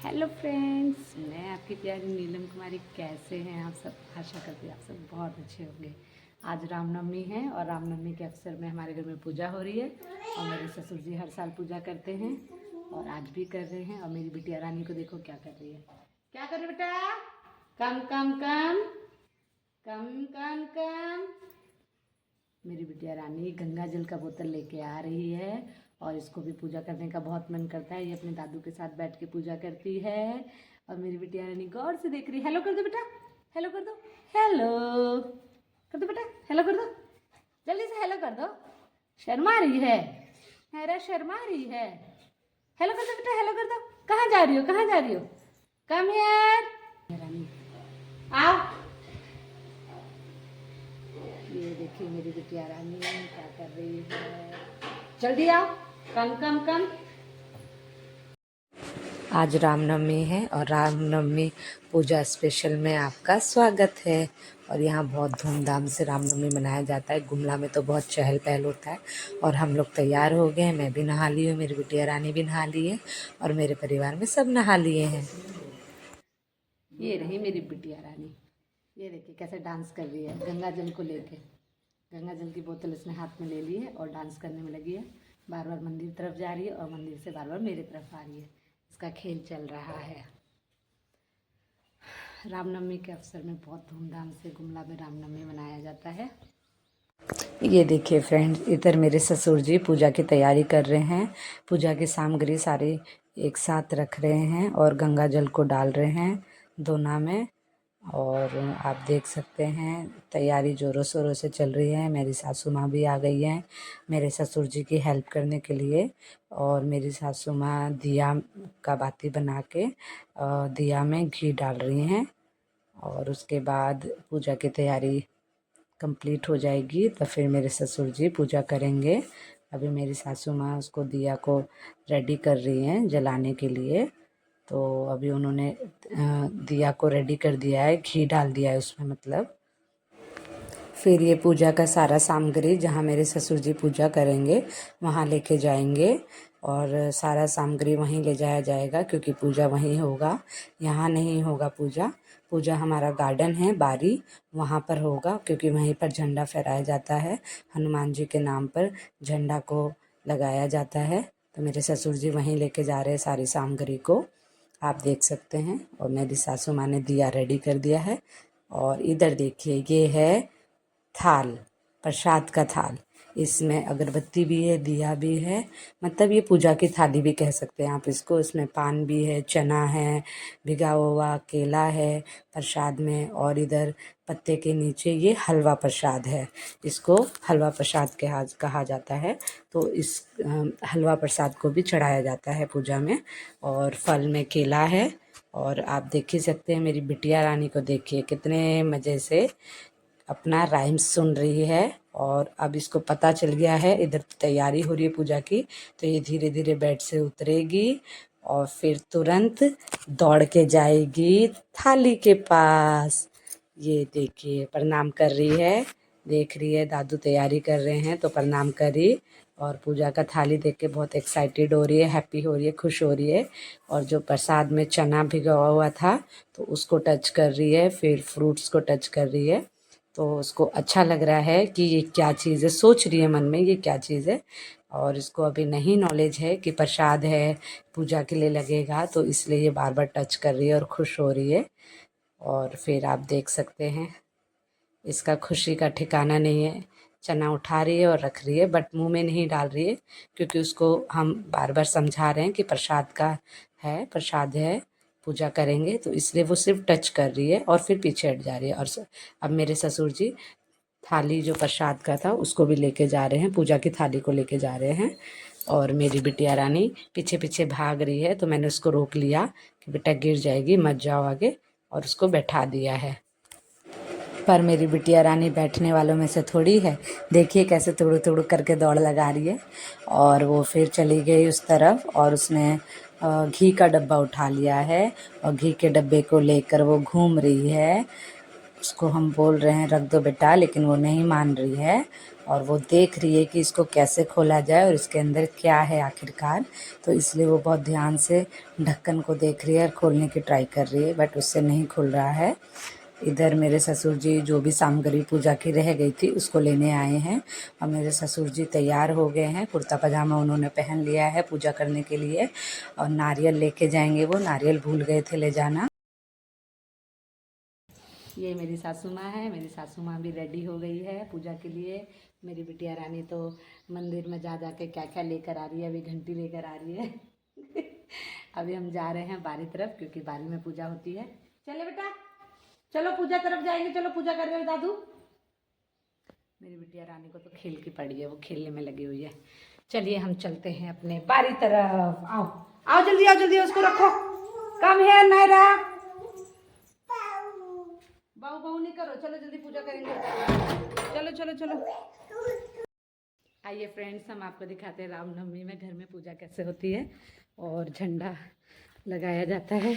Hello friends, मैं आपकी प्यारी नीलम कुमारी। कैसे हैं आप सब? आशा करती हूँ आप सब बहुत अच्छे होंगे। आज रामनवमी है और रामनवमी के अवसर में हमारे घर में पूजा हो रही है और मेरे ससुर जी हर साल पूजा करते हैं और आज भी कर रहे हैं। और मेरी बिटिया रानी को देखो क्या कर रही है। क्या कर रही बेटा? कम कम कम कम कम कम। मेरी बिटिया रानी गंगा जल का बोतल लेके आ रही है और इसको भी पूजा करने का बहुत मन करता है। ये अपने दादू के साथ बैठ के पूजा करती है और मेरी बिटिया रानी गौर से देख रही है। हेलो कर दो बेटा, हेलो कर दो, हेलो कर दो बेटा, हेलो कर दो, जल्दी से हेलो कर दो। शर्मा रही है, मेरा शर्मा रही है। हेलो कर दो बेटा, हेलो कर दो। कहाँ जा रही हो, कहाँ जा रही हो? कम हियर रानी, आओ। ये देखिए मेरी बिटिया रानी क्या कर रही है। जल्दी आओ, कम कम कम। आज रामनवमी है और रामनवमी पूजा स्पेशल में आपका स्वागत है। और यहाँ बहुत धूमधाम से रामनवमी मनाया जाता है। गुमला में तो बहुत चहल पहल होता है और हम लोग तैयार हो गए हैं। मैं भी नहा ली हूँ, मेरी बिटिया रानी भी नहा ली है और मेरे परिवार में सब नहा लिए हैं। ये रही मेरी बिटिया रानी, ये देखिए कैसे डांस कर रही है गंगा जल को लेके। गंगा जल की बोतल इसने हाथ में ले ली है और डांस करने में लगी है। बार बार मंदिर तरफ जा रही है और मंदिर से बार बार मेरे तरफ आ रही है। इसका खेल चल रहा है। रामनवमी के अवसर में बहुत धूमधाम से गुमला में रामनवमी मनाया जाता है। ये देखिए फ्रेंड्स, इधर मेरे ससुर जी पूजा की तैयारी कर रहे हैं। पूजा की सामग्री सारी एक साथ रख रहे हैं और गंगा जल को डाल रहे हैं दोना में। और आप देख सकते हैं तैयारी ज़ोरों शोरों से चल रही है। मेरी सासू माँ भी आ गई हैं मेरे ससुर जी की हेल्प करने के लिए। और मेरी सासू माँ दिया का बाती बना के दिया में घी डाल रही हैं और उसके बाद पूजा की तैयारी कंप्लीट हो जाएगी तो फिर मेरे ससुर जी पूजा करेंगे। अभी मेरी सासू माँ उसको दिया को रेडी कर रही हैं जलाने के लिए। तो अभी उन्होंने दिया को रेडी कर दिया है, घी डाल दिया है उसमें मतलब। फिर ये पूजा का सारा सामग्री जहाँ मेरे ससुर जी पूजा करेंगे वहाँ लेके जाएंगे और सारा सामग्री वहीं ले जाया जाएगा क्योंकि पूजा वहीं होगा, यहाँ नहीं होगा पूजा। पूजा हमारा गार्डन है बारी, वहाँ पर होगा क्योंकि वहीं पर झंडा फहराया जाता है। हनुमान जी के नाम पर झंडा को लगाया जाता है। तो मेरे ससुर जी वहीं लेके जा रहे हैं सारी सामग्री को, आप देख सकते हैं। और मेरी सासू माँ ने दिया रेडी कर दिया है। और इधर देखिए ये है थाल, प्रसाद का थाल। इसमें अगरबत्ती भी है, दिया भी है, मतलब ये पूजा की थाली भी कह सकते हैं आप इसको। इसमें पान भी है, चना है, भिगा हुआ केला है प्रसाद में। और इधर पत्ते के नीचे ये हलवा प्रसाद है, इसको हलवा प्रसाद कहा जाता है। तो इस हलवा प्रसाद को भी चढ़ाया जाता है पूजा में। और फल में केला है। और आप देख ही सकते हैं मेरी बिटिया रानी को, देखिए कितने मज़े से अपना राइम्स सुन रही है। और अब इसको पता चल गया है इधर तैयारी हो रही है पूजा की, तो ये धीरे धीरे बेड से उतरेगी और फिर तुरंत दौड़ के जाएगी थाली के पास। ये देखिए प्रणाम कर रही है, देख रही है दादू तैयारी कर रहे हैं तो प्रणाम करी। और पूजा का थाली देख के बहुत एक्साइटेड हो रही है, हैप्पी हो रही है, खुश हो रही है। और जो प्रसाद में चना भिगा हुआ था तो उसको टच कर रही है, फिर फ्रूट्स को टच कर रही है। तो उसको अच्छा लग रहा है कि ये क्या चीज़ है, सोच रही है मन में ये क्या चीज़ है। और इसको अभी नहीं नॉलेज है कि प्रसाद है, पूजा के लिए लगेगा, तो इसलिए ये बार बार टच कर रही है और खुश हो रही है। और फिर आप देख सकते हैं इसका खुशी का ठिकाना नहीं है। चना उठा रही है और रख रही है बट मुंह में नहीं डाल रही है क्योंकि उसको हम बार बार समझा रहे हैं कि प्रसाद का है, प्रसाद है, पूजा करेंगे, तो इसलिए वो सिर्फ टच कर रही है और फिर पीछे हट जा रही है। और अब मेरे ससुर जी थाली जो प्रसाद का था उसको भी लेके जा रहे हैं, पूजा की थाली को लेके जा रहे हैं। और मेरी बिटिया रानी पीछे पीछे भाग रही है तो मैंने उसको रोक लिया कि बेटा गिर जाएगी, मत जाओ आगे, और उसको बैठा दिया है। पर मेरी बिटिया रानी बैठने वालों में से थोड़ी है, देखिए कैसे तुड़ू तुड़ू करके दौड़ लगा रही है। और वो फिर चली गई उस तरफ और उसने घी का डब्बा उठा लिया है और घी के डब्बे को लेकर वो घूम रही है। उसको हम बोल रहे हैं रख दो बेटा, लेकिन वो नहीं मान रही है। और वो देख रही है कि इसको कैसे खोला जाए और इसके अंदर क्या है आखिरकार। तो इसलिए वो बहुत ध्यान से ढक्कन को देख रही है और खोलने की ट्राई कर रही है, बट उससे नहीं खुल रहा है। इधर मेरे ससुर जी जो भी सामग्री पूजा की रह गई थी उसको लेने आए हैं और मेरे ससुर जी तैयार हो गए हैं। कुर्ता पजामा उन्होंने पहन लिया है पूजा करने के लिए और नारियल लेके जाएंगे। वो नारियल भूल गए थे ले जाना। ये मेरी सासू माँ है। मेरी सासू माँ भी रेडी हो गई है पूजा के लिए। मेरी बिटिया रानी तो मंदिर में जा के क्या क्या लेकर आ रही है, अभी घंटी लेकर आ रही है। अभी हम जा रहे हैं बारी तरफ क्योंकि बारी में पूजा होती है। चले बेटा चलो पूजा तरफ जाएंगे, चलो पूजा कर रहे हो दादू। मेरी बिटिया रानी को तो खेल की पड़ी है, वो खेलने में लगी हुई है। चलिए हम चलते हैं अपने बारी तरफ। आओ आओ जल्दी आओ, जल्दी उसको रखो। कम है नायरा, बाऊ बाऊ नहीं करो, चलो जल्दी पूजा करेंगे। चलो चलो चलो। आइए फ्रेंड्स, हम आपको दिखाते हैं रामनवमी में घर में पूजा कैसे होती है और झंडा लगाया जाता है।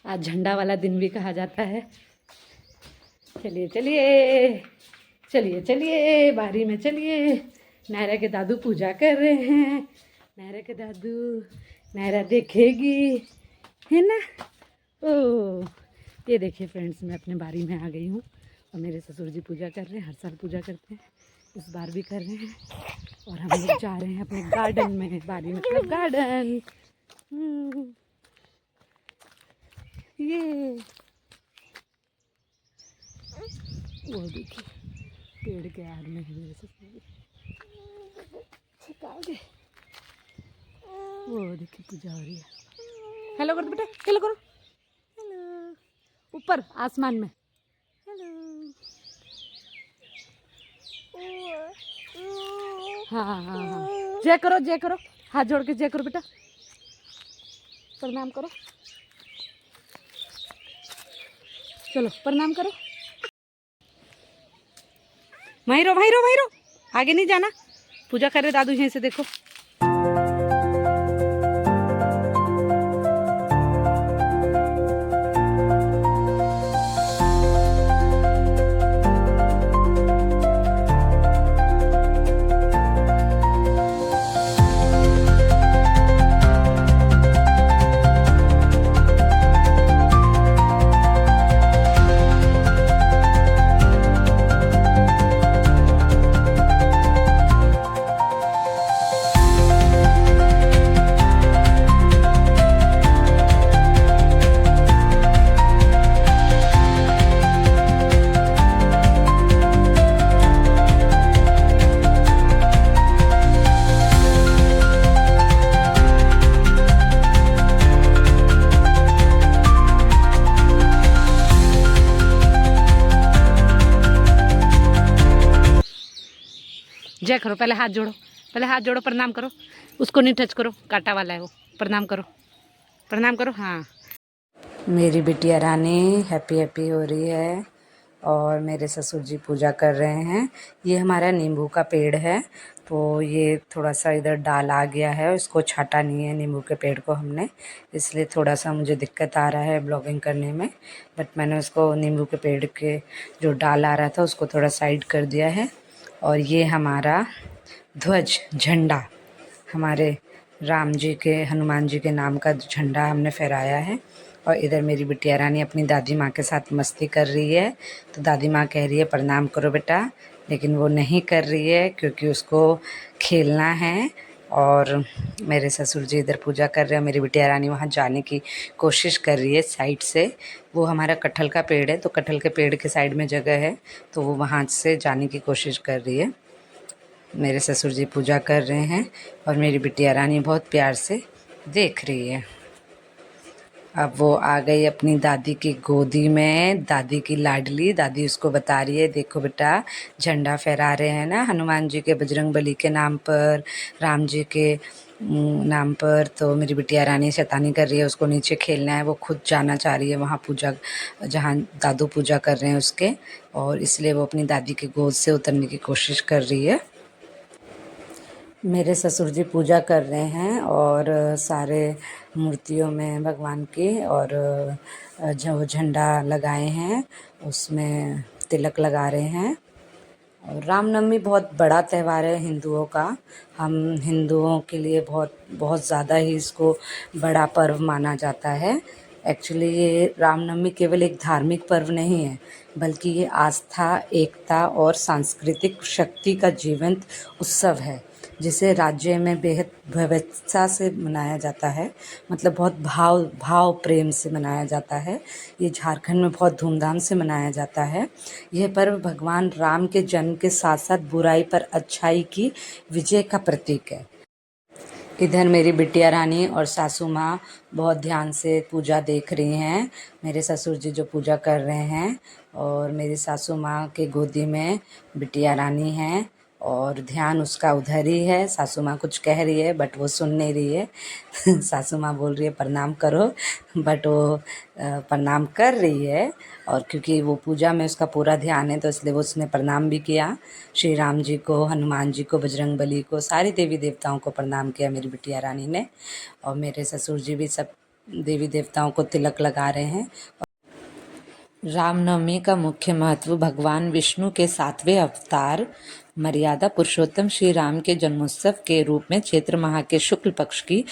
आज झंडा वाला दिन भी कहा जाता है। चलिए चलिए चलिए चलिए बारी में चलिए। नायरा के दादू पूजा कर रहे हैं। नायरा के दादू, नायरा देखेगी है ना। ओ ये देखिए फ्रेंड्स, मैं अपने बारी में आ गई हूँ और मेरे ससुर जी पूजा कर रहे हैं। हर साल पूजा करते हैं, इस बार भी कर रहे हैं। और हम लोग जा रहे हैं अपने गार्डन में। बारी मतलब गार्डन। ये वो देखिए पेड़ के आड़ में है मेरे ससुर जी। वो देखिए पूजा हो रही है। हेलो करो बेटा, हेलो करो। हेलो ऊपर आसमान में हेलो। हाँ हाँ हाँ, जय करो जय करो, हाथ जोड़ के जय करो बेटा, प्रणाम करो। चलो प्रणाम करो। वहीं रहो वहीं रहो वहीं रहो, आगे नहीं जाना। पूजा कर रहे दादू यहीं से देखो। जय करो, पहले हाथ जोड़ो, पहले हाथ जोड़ो, प्रणाम करो। उसको नहीं टच करो, कांटा वाला है वो। प्रणाम करो, प्रणाम करो। हाँ मेरी बिटिया रानी हैप्पी हैप्पी हो रही है और मेरे ससुर जी पूजा कर रहे हैं। ये हमारा नींबू का पेड़ है, तो ये थोड़ा सा इधर डाल आ गया है, इसको छाटा नहीं है नींबू के पेड़ को हमने, इसलिए थोड़ा सा मुझे दिक्कत आ रहा है ब्लॉगिंग करने में। बट मैंने उसको नींबू के पेड़ के जो डाल आ रहा था उसको थोड़ा साइड कर दिया है। और ये हमारा ध्वज झंडा, हमारे राम जी के हनुमान जी के नाम का झंडा हमने फहराया है। और इधर मेरी बिटिया रानी अपनी दादी माँ के साथ मस्ती कर रही है। तो दादी माँ कह रही है प्रणाम करो बेटा, लेकिन वो नहीं कर रही है क्योंकि उसको खेलना है। और मेरे ससुर जी इधर पूजा कर रहे हैं। मेरी बिटिया रानी वहाँ जाने की कोशिश कर रही है साइड से। वो हमारा कटहल का पेड़ है, तो कटहल के पेड़ के साइड में जगह है, तो वो वहाँ से जाने की कोशिश कर रही है। मेरे ससुर जी पूजा कर रहे हैं और मेरी बिटिया रानी बहुत प्यार से देख रही है। अब वो आ गई अपनी दादी की गोदी में, दादी की लाडली। दादी उसको बता रही है देखो बेटा झंडा फहरा रहे हैं ना हनुमान जी के, बजरंगबली के नाम पर, राम जी के नाम पर। तो मेरी बिटिया रानी शैतानी कर रही है, उसको नीचे खेलना है, वो खुद जाना चाह रही है वहाँ पूजा जहाँ दादू पूजा कर रहे हैं उसके, और इसलिए वो अपनी दादी की गोद से उतरने की कोशिश कर रही है। मेरे ससुर जी पूजा कर रहे हैं और सारे मूर्तियों में भगवान की, और जो झंडा लगाए हैं उसमें तिलक लगा रहे हैं। और रामनवमी बहुत बड़ा त्यौहार है हिंदुओं का। हम हिंदुओं के लिए बहुत बहुत ज़्यादा ही इसको बड़ा पर्व माना जाता है। एक्चुअली ये रामनवमी केवल एक धार्मिक पर्व नहीं है, बल्कि ये आस्था, एकता और सांस्कृतिक शक्ति का जीवंत उत्सव है, जिसे राज्य में बेहद भव्यता से मनाया जाता है। मतलब बहुत भाव भाव प्रेम से मनाया जाता है। ये झारखंड में बहुत धूमधाम से मनाया जाता है। यह पर्व भगवान राम के जन्म के साथ साथ बुराई पर अच्छाई की विजय का प्रतीक है। इधर मेरी बिटिया रानी और सासू माँ बहुत ध्यान से पूजा देख रही हैं। मेरे ससुर जी जो पूजा कर रहे हैं, और मेरी सासू माँ के गोदी में बिटिया रानी है और ध्यान उसका उधर ही है। सासू माँ कुछ कह रही है बट वो सुन नहीं रही है। सासू माँ बोल रही है प्रणाम करो, बट वो प्रणाम कर रही है। और क्योंकि वो पूजा में उसका पूरा ध्यान है, तो इसलिए वो उसने प्रणाम भी किया। श्री राम जी को, हनुमान जी को, बजरंगबली को, सारे देवी देवताओं को प्रणाम किया मेरी बिटिया रानी ने। और मेरे ससुर जी भी सब देवी देवताओं को तिलक लगा रहे हैं। रामनवमी का मुख्य महत्व भगवान विष्णु के 7वें अवतार मर्यादा पुरुषोत्तम श्री राम के जन्मोत्सव के रूप में चैत्र माह के शुक्ल पक्ष की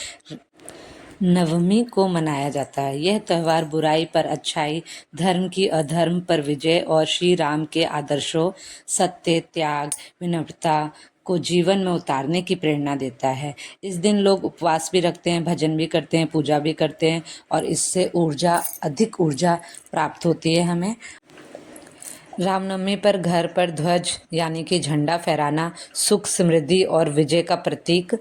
नवमी को मनाया जाता है। यह त्यौहार बुराई पर अच्छाई, धर्म की अधर्म पर विजय और श्री राम के आदर्शों सत्य, त्याग, विनम्रता को जीवन में उतारने की प्रेरणा देता है। इस दिन लोग उपवास भी रखते हैं, भजन भी करते हैं, पूजा भी करते हैं, और इससे अधिक ऊर्जा प्राप्त होती है हमें। रामनवमी पर घर पर ध्वज यानी कि झंडा फहराना सुख, समृद्धि और विजय का प्रतीक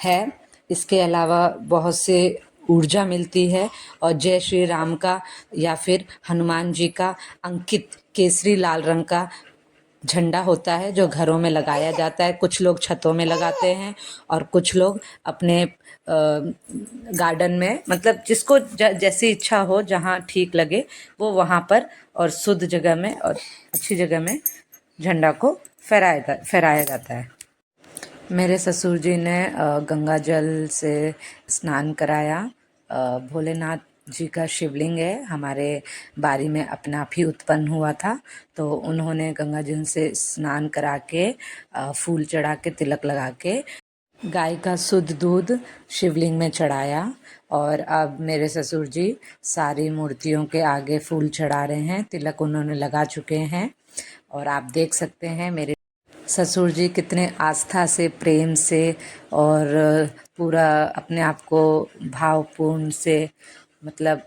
है। इसके अलावा बहुत से ऊर्जा मिलती है, और जय श्री राम का या फिर हनुमान जी का अंकित केसरी लाल रंग का झंडा होता है, जो घरों में लगाया जाता है। कुछ लोग छतों में लगाते हैं और कुछ लोग अपने गार्डन में, मतलब जिसको जैसी इच्छा हो, जहाँ ठीक लगे वो वहाँ पर और शुद्ध जगह में और अच्छी जगह में झंडा को फहराया जाता है। मेरे ससुर जी ने गंगा जल से स्नान कराया। भोलेनाथ जी का शिवलिंग है, हमारे बारी में अपने आप ही उत्पन्न हुआ था, तो उन्होंने गंगा जल से स्नान करा के फूल चढ़ा के तिलक लगा के गाय का शुद्ध दूध शिवलिंग में चढ़ाया। और अब मेरे ससुर जी सारी मूर्तियों के आगे फूल चढ़ा रहे हैं, तिलक उन्होंने लगा चुके हैं। और आप देख सकते हैं मेरे ससुर जी कितने आस्था से, प्रेम से और पूरा अपने आप को भावपूर्ण से, मतलब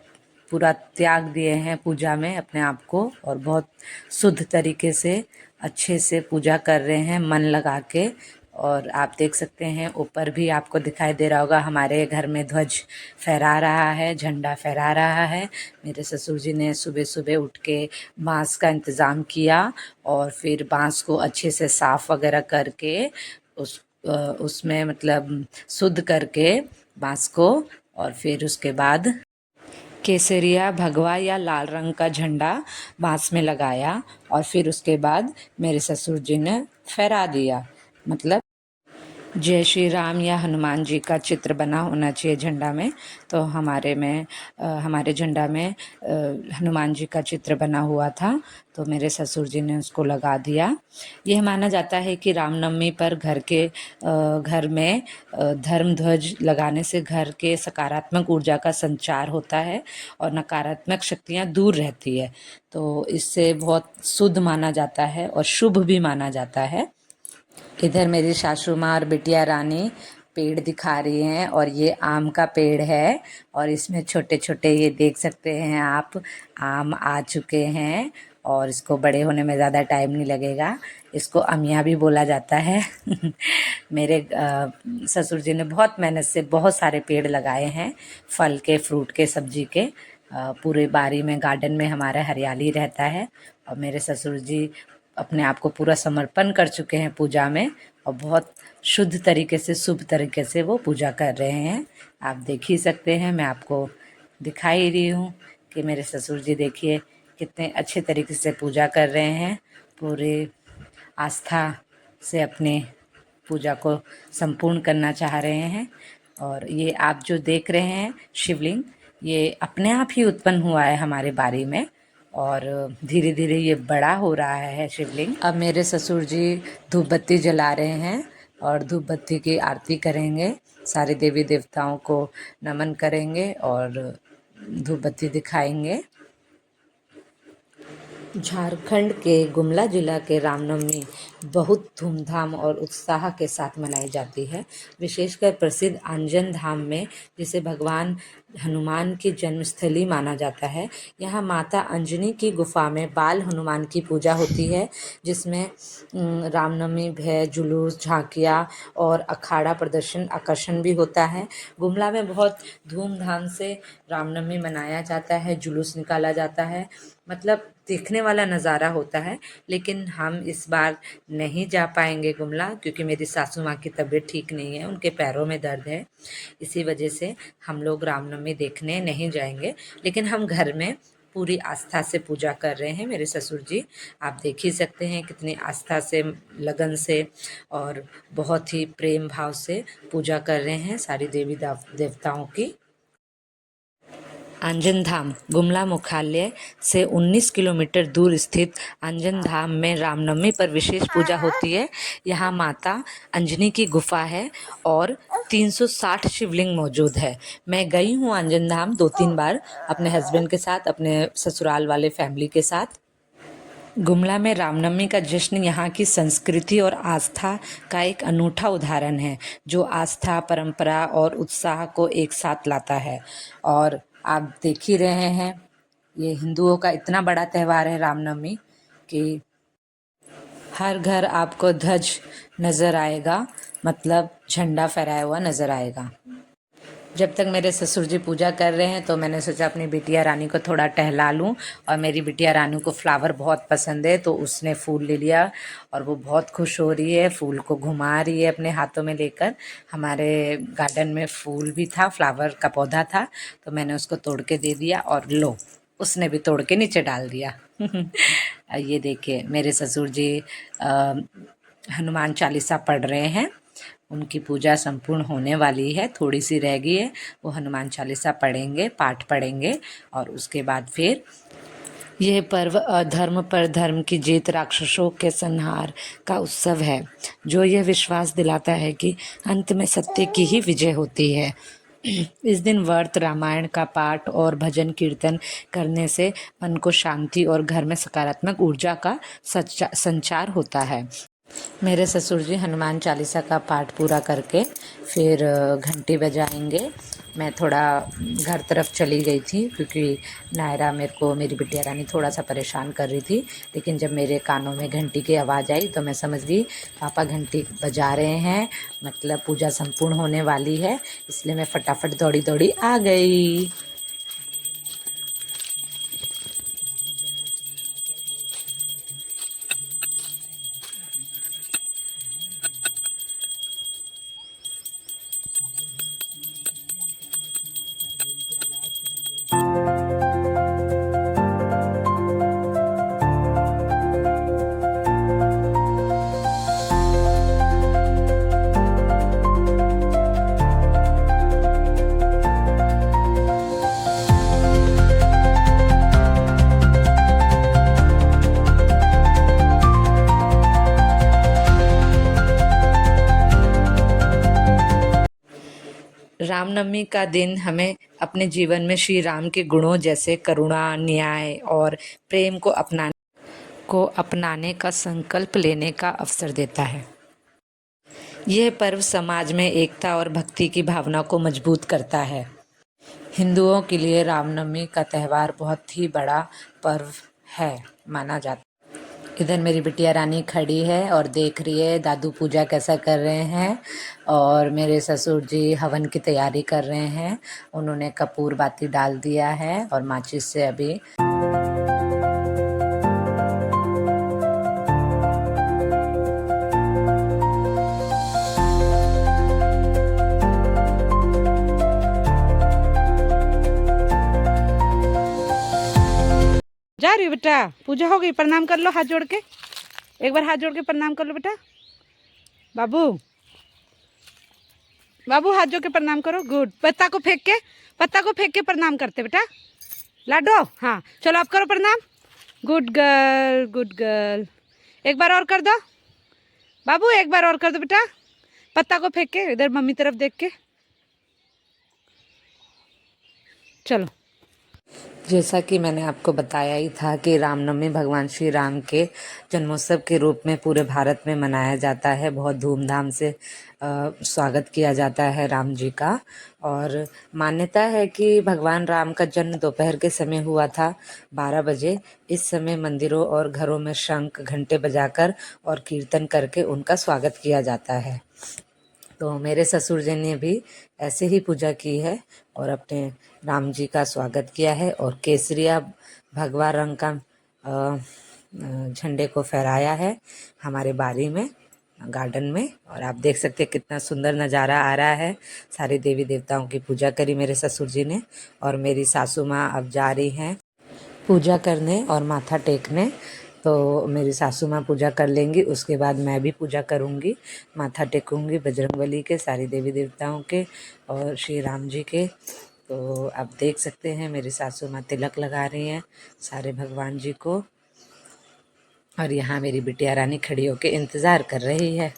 पूरा त्याग दिए हैं पूजा में अपने आप को, और बहुत शुद्ध तरीके से अच्छे से पूजा कर रहे हैं मन लगा के। और आप देख सकते हैं ऊपर भी आपको दिखाई दे रहा होगा, हमारे घर में ध्वज फहरा रहा है, झंडा फहरा रहा है। मेरे ससुर जी ने सुबह सुबह उठ के बांस का इंतज़ाम किया, और फिर बांस को अच्छे से साफ़ वगैरह करके उसमें मतलब शुद्ध करके बांस को, और फिर उसके बाद केसरिया, भगवा या लाल रंग का झंडा बांस में लगाया, और फिर उसके बाद मेरे ससुर जी ने फहरा दिया। मतलब जय श्री राम या हनुमान जी का चित्र बना होना चाहिए झंडा में, तो हमारे झंडा में हनुमान जी का चित्र बना हुआ था, तो मेरे ससुर जी ने उसको लगा दिया। यह माना जाता है कि रामनवमी पर घर में धर्म ध्वज लगाने से घर के सकारात्मक ऊर्जा का संचार होता है और नकारात्मक शक्तियाँ दूर रहती है, तो इससे बहुत शुद्ध माना जाता है और शुभ भी माना जाता है। इधर मेरी सासू माँ और बिटिया रानी पेड़ दिखा रही हैं, और ये आम का पेड़ है, और इसमें छोटे छोटे ये देख सकते हैं आप, आम आ चुके हैं, और इसको बड़े होने में ज़्यादा टाइम नहीं लगेगा। इसको अमिया भी बोला जाता है। मेरे ससुर जी ने बहुत मेहनत से बहुत सारे पेड़ लगाए हैं, फल के, फ्रूट के, सब्जी के। पूरे बारी में, गार्डन में हमारा हरियाली रहता है, और मेरे ससुर जी अपने आप को पूरा समर्पण कर चुके हैं पूजा में, और बहुत शुद्ध तरीके से, शुभ तरीके से वो पूजा कर रहे हैं। आप देख ही सकते हैं, मैं आपको दिखा ही रही हूँ कि मेरे ससुर जी देखिए कितने अच्छे तरीके से पूजा कर रहे हैं, पूरे आस्था से अपने पूजा को संपूर्ण करना चाह रहे हैं। और ये आप जो देख रहे हैं शिवलिंग, ये अपने आप ही उत्पन्न हुआ है हमारे बारी में, और धीरे धीरे ये बड़ा हो रहा है शिवलिंग। अब मेरे ससुर जी धूप बत्ती जला रहे हैं और धूप बत्ती की आरती करेंगे, सारे देवी देवताओं को नमन करेंगे और धूप बत्ती दिखाएंगे। झारखंड के गुमला जिला के रामनवमी बहुत धूमधाम और उत्साह के साथ मनाई जाती है। विशेषकर प्रसिद्ध आंजन धाम में, जिसे भगवान हनुमान की जन्मस्थली माना जाता है, यहाँ माता अंजनी की गुफा में बाल हनुमान की पूजा होती है, जिसमें रामनवमी भय जुलूस, झांकियाँ और अखाड़ा प्रदर्शन आकर्षण भी होता है। गुमला में बहुत धूमधाम से रामनवमी मनाया जाता है, जुलूस निकाला जाता है, मतलब देखने वाला नज़ारा होता है। लेकिन हम इस बार नहीं जा पाएंगे गुमला, क्योंकि मेरी सासू माँ की तबीयत ठीक नहीं है, उनके पैरों में दर्द है। इसी वजह से हम लोग रामनवमी देखने नहीं जाएंगे। लेकिन हम घर में पूरी आस्था से पूजा कर रहे हैं। मेरे ससुर जी, आप देख ही सकते हैं कितनी आस्था से, लगन से और बहुत ही प्रेम भाव से पूजा कर रहे हैं सारी देवी देवताओं की। आंजन धाम गुमला मुख्यालय से 19 किलोमीटर दूर स्थित आंजन धाम में रामनवमी पर विशेष पूजा होती है। यहाँ माता अंजनी की गुफा है और 360 शिवलिंग मौजूद है। मैं गई हूँ आंजन धाम 2-3 बार अपने हस्बैंड के साथ, अपने ससुराल वाले फैमिली के साथ। गुमला में रामनवमी का जश्न यहाँ की संस्कृति और आस्था का एक अनूठा उदाहरण है, जो आस्था, परंपरा और उत्साह को एक साथ लाता है। और आप देख ही रहे हैं, ये हिंदुओं का इतना बड़ा त्यौहार है रामनवमी कि हर घर आपको ध्वज नज़र आएगा, मतलब झंडा फहराया हुआ नज़र आएगा। जब तक मेरे ससुर जी पूजा कर रहे हैं तो मैंने सोचा अपनी बिटिया रानी को थोड़ा टहला लूं। और मेरी बिटिया रानी को फ्लावर बहुत पसंद है, तो उसने फूल ले लिया और वो बहुत खुश हो रही है, फूल को घुमा रही है अपने हाथों में लेकर। हमारे गार्डन में फूल भी था, फ्लावर का पौधा था, तो मैंने उसको तोड़ के दे दिया और लो, उसने भी तोड़ के नीचे डाल दिया। ये देखिए मेरे ससुर जी हनुमान चालीसा पढ़ रहे हैं। उनकी पूजा संपूर्ण होने वाली है, थोड़ी सी रह गई है। वो हनुमान चालीसा पढ़ेंगे, पाठ पढ़ेंगे और उसके बाद फिर यह पर्व अधर्म पर धर्म की जीत, राक्षसों के संहार का उत्सव है, जो यह विश्वास दिलाता है कि अंत में सत्य की ही विजय होती है। इस दिन व्रत, रामायण का पाठ और भजन कीर्तन करने से मन को शांति और घर में सकारात्मक ऊर्जा का संचार होता है। मेरे ससुर जी हनुमान चालीसा का पाठ पूरा करके फिर घंटी बजाएंगे। मैं थोड़ा घर तरफ चली गई थी, क्योंकि नायरा मेरी बिटिया रानी थोड़ा सा परेशान कर रही थी। लेकिन जब मेरे कानों में घंटी की आवाज़ आई तो मैं समझ गई पापा घंटी बजा रहे हैं, मतलब पूजा संपूर्ण होने वाली है। इसलिए मैं फटाफट दौड़ी दौड़ी आ गई। रामनवमी का दिन हमें अपने जीवन में श्री राम के गुणों जैसे करुणा, न्याय और प्रेम को अपनाने का संकल्प लेने का अवसर देता है। यह पर्व समाज में एकता और भक्ति की भावना को मजबूत करता है। हिंदुओं के लिए रामनवमी का त्यौहार बहुत ही बड़ा पर्व है माना जाता है। इधर मेरी बिटिया रानी खड़ी है और देख रही है दादू पूजा कैसा कर रहे हैं, और मेरे ससुर जी हवन की तैयारी कर रहे हैं। उन्होंने कपूर बाती डाल दिया है और माचिस से अभी जा रही हो बेटा, पूजा हो गई, प्रणाम कर लो हाथ जोड़ के, एक बार हाथ जोड़ के प्रणाम कर लो बेटा। बाबू बाबू हाथ जोड़ के प्रणाम करो, गुड। पत्ता को फेंक के प्रणाम करते बेटा, लाडो। हाँ चलो आप करो प्रणाम, गुड गर्ल, गुड गर्ल। एक बार और कर दो बाबू, एक बार और कर दो बेटा। पत्ता को फेंक के इधर मम्मी तरफ देख के। चलो। जैसा कि मैंने आपको बताया ही था कि रामनवमी भगवान श्री राम के जन्मोत्सव के रूप में पूरे भारत में मनाया जाता है। बहुत धूमधाम से स्वागत किया जाता है राम जी का। और मान्यता है कि भगवान राम का जन्म दोपहर के समय हुआ था 12 बजे। इस समय मंदिरों और घरों में शंख घंटे बजाकर और कीर्तन करके उनका स्वागत किया जाता है। तो मेरे ससुर जी ने भी ऐसे ही पूजा की है और अपने राम जी का स्वागत किया है और केसरिया भगवा रंग का झंडे को फहराया है हमारे बारी में, गार्डन में। और आप देख सकते हैं कितना सुंदर नज़ारा आ रहा है। सारे देवी देवताओं की पूजा करी मेरे ससुर जी ने। और मेरी सासू माँ अब जा रही हैं पूजा करने और माथा टेकने। तो मेरी सासू माँ पूजा कर लेंगी, उसके बाद मैं भी पूजा करूँगी, माथा टेकूँगी बजरंगबली के, सारी देवी देवताओं के और श्री राम जी के। तो आप देख सकते हैं मेरी सासू माँ तिलक लगा रही हैं सारे भगवान जी को। और यहाँ मेरी बिटिया रानी खड़ी होकर इंतज़ार कर रही है।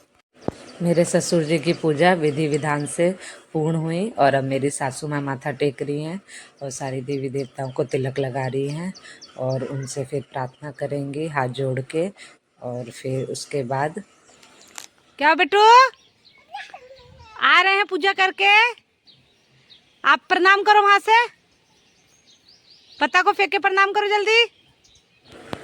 मेरे ससुर जी की पूजा विधि विधान से पूर्ण हुई और अब मेरी सासू माँ माथा टेक रही हैं और सारी देवी देवताओं को तिलक लगा रही हैं और उनसे फिर प्रार्थना करेंगी हाथ जोड़ के। और फिर उसके बाद क्या बेटू, आ रहे हैं पूजा करके। आप प्रणाम करो वहां से, पत्ता को फेंक के प्रणाम करो जल्दी।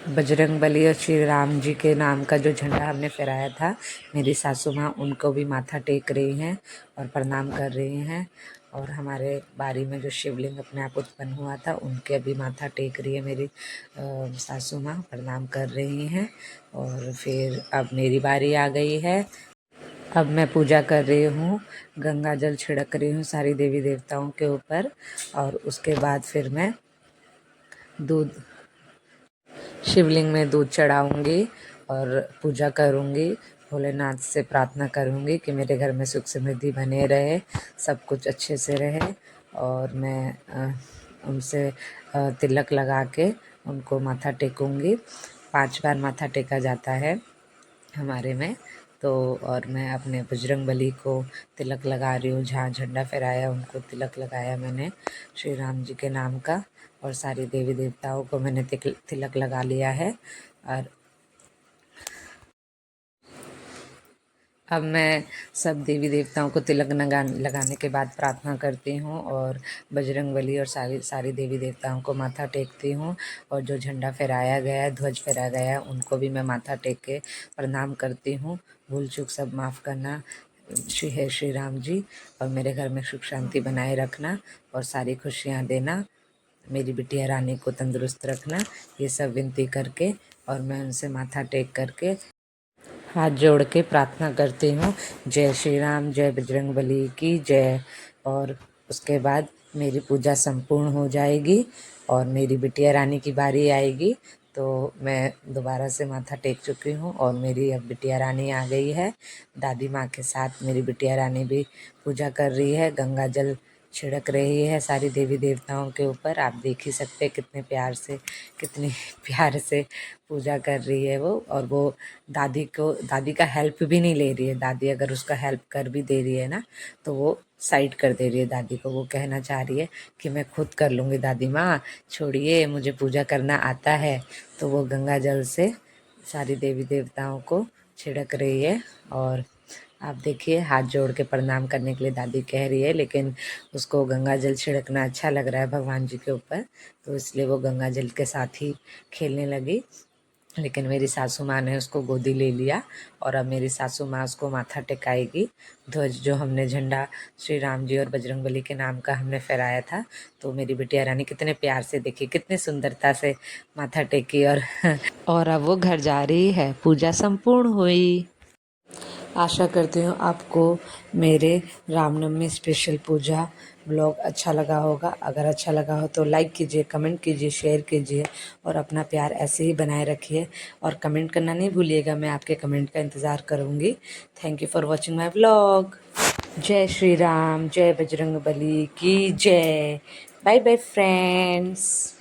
बजरंगबली और श्री राम जी के नाम का जो झंडा हमने फहराया था, मेरी सासू माँ उनको भी माथा टेक रही हैं और प्रणाम कर रही हैं। और हमारे बारी में जो शिवलिंग अपने आप उत्पन्न हुआ था उनके भी माथा टेक रही है मेरी सासू माँ, प्रणाम कर रही हैं। और फिर अब मेरी बारी आ गई है। अब मैं पूजा कर रही हूँ, गंगा जल छिड़क रही हूँ सारी देवी देवताओं के ऊपर। और उसके बाद फिर मैं दूध, शिवलिंग में दूध चढ़ाऊँगी और पूजा करूँगी। भोलेनाथ से प्रार्थना करूँगी कि मेरे घर में सुख समृद्धि बने रहे, सब कुछ अच्छे से रहे। और मैं उनसे तिलक लगा के उनको माथा टेकूँगी। 5 बार माथा टेका जाता है हमारे में। तो और मैं अपने बजरंगबली को तिलक लगा रही हूँ, जहाँ झंडा फहराया उनको तिलक लगाया मैंने श्री राम जी के नाम का। और सारी देवी देवताओं को मैंने तिलक लगा लिया है। और अब मैं सब देवी देवताओं को तिलक लगाने के बाद प्रार्थना करती हूँ और बजरंगबली और सारी देवी देवताओं को माथा टेकती हूँ। और जो झंडा फहराया गया है, ध्वज फहराया गया है, उनको भी मैं माथा टेक के प्रणाम करती हूँ। भूल चूक सब माफ़ करना श्री राम जी, और मेरे घर में सुख शांति बनाए रखना और सारी खुशियाँ देना, मेरी बिटिया रानी को तंदुरुस्त रखना, ये सब विनती करके और मैं उनसे माथा टेक करके हाथ जोड़ के प्रार्थना करती हूँ। जय श्री राम, जय बजरंगबली की जय। और उसके बाद मेरी पूजा संपूर्ण हो जाएगी और मेरी बिटिया रानी की बारी आएगी। तो मैं दोबारा से माथा टेक चुकी हूँ और मेरी अब बिटिया रानी आ गई है। दादी माँ के साथ मेरी बिटिया रानी भी पूजा कर रही है, गंगा जल छिड़क रही है सारी देवी देवताओं के ऊपर। आप देख ही सकते हैं कितने प्यार से पूजा कर रही है वो। और वो दादी का हेल्प भी नहीं ले रही है। दादी अगर उसका हेल्प कर भी दे रही है ना, तो वो साइड कर दे रही है दादी को। वो कहना चाह रही है कि मैं खुद कर लूँगी दादी माँ, छोड़िए, मुझे पूजा करना आता है। तो वो गंगा जल से सारी देवी देवताओं को छिड़क रही है। और आप देखिए हाथ जोड़ के प्रणाम करने के लिए दादी कह रही है, लेकिन उसको गंगा जल छिड़कना अच्छा लग रहा है भगवान जी के ऊपर, तो इसलिए वो गंगा जल के साथ ही खेलने लगी। लेकिन मेरी सासू माँ ने उसको गोदी ले लिया और अब मेरी सासू माँ उसको माथा टेकाएगी। ध्वज जो हमने झंडा श्री राम जी और बजरंगबली के नाम का हमने फहराया था, तो मेरी बिटिया रानी कितने प्यार से, देखिए कितने सुंदरता से माथा टेकी और अब वो घर जा रही है। पूजा संपूर्ण हुई। आशा करती हूँ आपको मेरे रामनवमी स्पेशल पूजा ब्लॉग अच्छा लगा होगा। अगर अच्छा लगा हो तो लाइक कीजिए, कमेंट कीजिए, शेयर कीजिए और अपना प्यार ऐसे ही बनाए रखिए। और कमेंट करना नहीं भूलिएगा, मैं आपके कमेंट का इंतज़ार करूँगी। Thank you for watching my blog. जय श्री राम, जय बजरंगबली की जय। Bye bye friends.